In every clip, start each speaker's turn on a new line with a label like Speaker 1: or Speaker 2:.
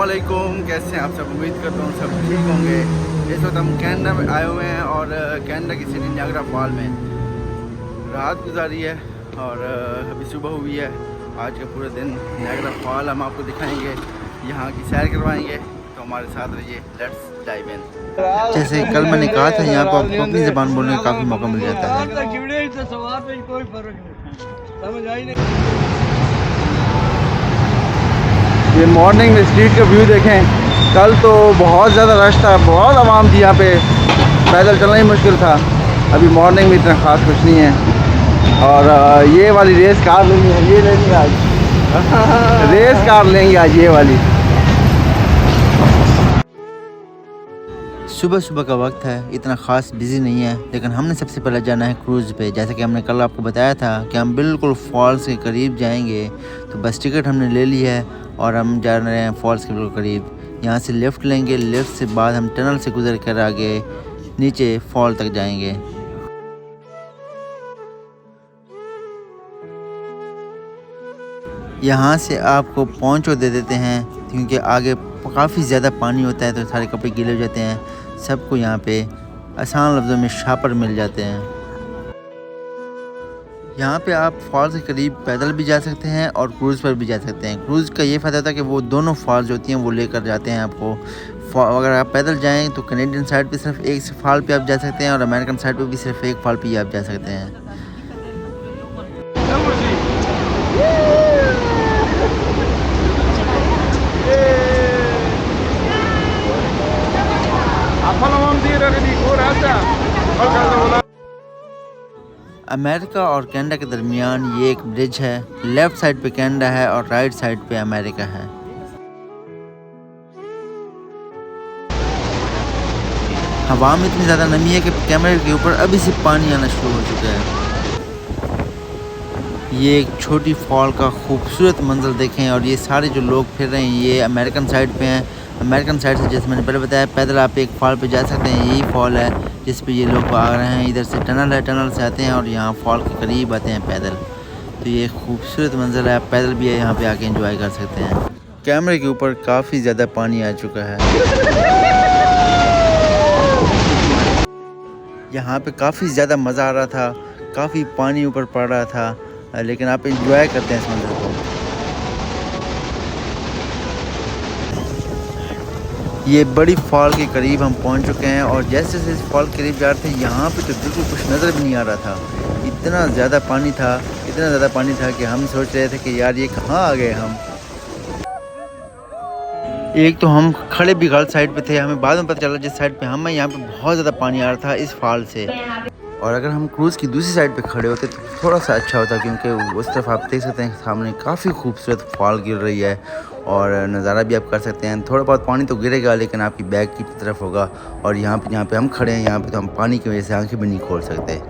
Speaker 1: अस्सलामुअलैकुम, कैसे हैं आप सब। उम्मीद करता हूँ सब ठीक होंगे। इस वक्त हम कनाडा में आए हुए हैं और कनाडा की सिटी नायग्रा फॉल में रात गुजारी है और अभी सुबह हुई है। आज का पूरा दिन नायग्रा फॉल हम आपको दिखाएंगे, यहाँ की सैर करवाएंगे, तो हमारे साथ रहिए। Let's dive in. जैसे कल मैंने कहा था, यहाँ पर आपको अपनी ज़बान बोलने का काफ़ी मौका मिल जाता है। ये मॉर्निंग में स्ट्रीट का व्यू देखें। कल तो बहुत ज़्यादा रश था, बहुत आवाम थी यहाँ पे, पैदल चलना ही मुश्किल था। अभी मॉर्निंग में इतना ख़ास कुछ नहीं है। और ये वाली रेस कार लेनी है, ये लेनी है आज। रेस कार लेंगे आज ये वाली। सुबह सुबह का वक्त है, इतना ख़ास बिज़ी नहीं है, लेकिन हमने सबसे पहले जाना है क्रूज़ पे। जैसे कि हमने कल आपको बताया था कि हम बिल्कुल फॉल्स के करीब जाएंगे, तो बस टिकट हमने ले ली है और हम जा रहे हैं फॉल्स के बिल्कुल करीब। यहाँ से लिफ्ट लेंगे, लिफ्ट से बाद हम टनल से गुजर कर आगे नीचे फॉल तक जाएंगे। यहाँ से आपको पोंचो दे देते हैं, क्योंकि आगे काफ़ी ज़्यादा पानी होता है, तो सारे कपड़े गीले हो जाते हैं। सबको यहाँ पे आसान लफ्ज़ों में शापर मिल जाते हैं। यहाँ पे आप फॉल्स के करीब पैदल भी जा सकते हैं और क्रूज़ पर भी जा सकते हैं। क्रूज़ का ये फ़ायदा था कि वो दोनों फॉल्स होती हैं वो लेकर जाते हैं आपको। अगर आप पैदल जाएँ तो कनेडियन साइड पे सिर्फ एक फॉल पे आप जा सकते हैं और अमेरिकन साइड पे भी सिर्फ एक फॉल पे ही आप जा सकते हैं। अमेरिका और कनाडा के दरमियान ये एक ब्रिज है। लेफ़्ट साइड पे कनाडा है और राइट साइड पे अमेरिका है। हवा में इतनी ज़्यादा नमी है कि कैमरे के ऊपर अभी से पानी आना शुरू हो चुका है। ये एक छोटी फॉल का खूबसूरत मंजर देखें, और ये सारे जो लोग फिर रहे हैं ये अमेरिकन साइड पे हैं। अमेरिकन साइड से, जैसे मैंने पहले बताया, पैदल आप एक फॉल पे जा सकते हैं। यही फॉल है जिस पे ये लोग आ रहे हैं। इधर से टनल है, टनल से आते हैं और यहाँ फॉल के करीब आते हैं पैदल। तो ये खूबसूरत मंजर है, आप पैदल भी यहाँ पे आके एंजॉय कर सकते हैं। कैमरे के ऊपर काफ़ी ज़्यादा पानी आ चुका है। यहाँ पे काफ़ी ज़्यादा मज़ा आ रहा था, काफ़ी पानी ऊपर पड़ रहा था, लेकिन आप एंजॉय करते हैं इस मंजर को। ये बड़ी फॉल के करीब हम पहुंच चुके हैं और जैसे जैसे इस फॉल के करीब जा रहे थे, यहाँ पे तो बिल्कुल कुछ नज़र भी नहीं आ रहा था। इतना ज़्यादा पानी था, इतना ज़्यादा पानी था कि हम सोच रहे थे कि यार ये कहाँ आ गए हम। एक तो हम खड़े भी गलत साइड पे थे, हमें बाद में पता चला जिस साइड पे हम हैं यहाँ पे बहुत ज़्यादा पानी आ रहा था इस फॉल से। और अगर हम क्रूज़ की दूसरी साइड पे खड़े होते तो थोड़ा सा अच्छा होता, क्योंकि उस तरफ आप देख सकते हैं सामने काफ़ी खूबसूरत फॉल गिर रही है और नज़ारा भी आप कर सकते हैं। थोड़ा बहुत पानी तो गिरेगा, लेकिन आपकी बैक की तरफ होगा। और यहाँ पे हम खड़े हैं, यहाँ पे तो हम पानी की वजह से आंखें भी नहीं खोल सकते।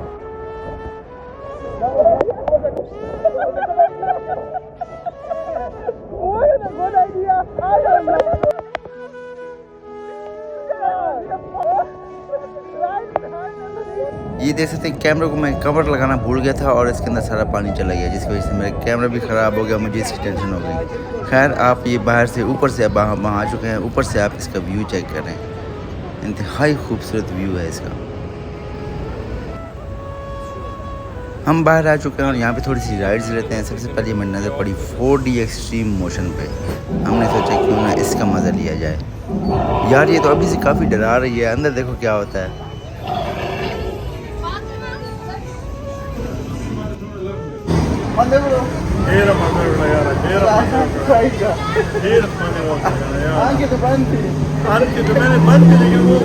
Speaker 1: ये देख सकते हैं कैमरे को मैं कवर लगाना भूल गया था और इसके अंदर सारा पानी चला गया, जिसकी वजह से मेरा कैमरा भी ख़राब हो गया, मुझे इसकी टेंशन हो गई। खैर, आप ये बाहर से ऊपर से अब वहाँ आ चुके हैं, ऊपर से आप इसका व्यू चेक करें, इंतहाई खूबसूरत व्यू है इसका। हम बाहर आ चुके हैं और यहाँ पे थोड़ी सी राइड्स लेते हैं। सबसे पहले हमें नज़र पड़ी 4D एक्सट्रीम मोशन पे। हमने सोचा क्यों ना इसका मज़ा लिया जाए। यार ये तो अभी से काफ़ी डरा रही है, अंदर देखो क्या होता है।
Speaker 2: मैंने बंद थी, लेकिन वो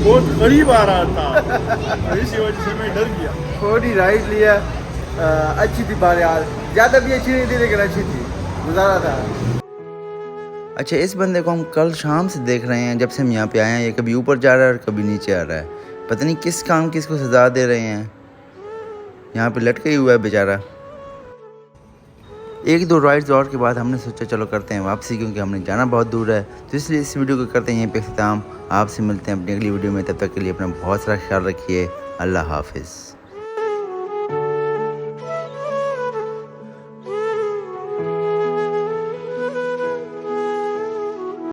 Speaker 2: बहुत करीब आ रहा था, इसी वजह से मैं डर गया।
Speaker 1: थोड़ी राइड लिया, अच्छी थी बार यार, ज़्यादा भी अच्छी नहीं थी लेकिन अच्छी थी, गुजारा था। अच्छा, इस बंदे को हम कल शाम से देख रहे हैं, जब से हम यहाँ पे आए हैं। ये कभी ऊपर जा रहा है और कभी नीचे आ रहा है, पता नहीं किस काम की इसको सज़ा दे रहे हैं। यहाँ पे लटका ही हुआ है बेचारा। एक दो राइड्स और के बाद हमने सोचा चलो करते हैं वापसी, क्योंकि हमने जाना बहुत दूर है। तो इसलिए इस वीडियो को करते हैं यहीं पे ख़त्म। आपसे मिलते हैं अपनी अगली वीडियो में, तब तक के लिए अपना बहुत सारा ख्याल रखिए। अल्लाह हाफिज़।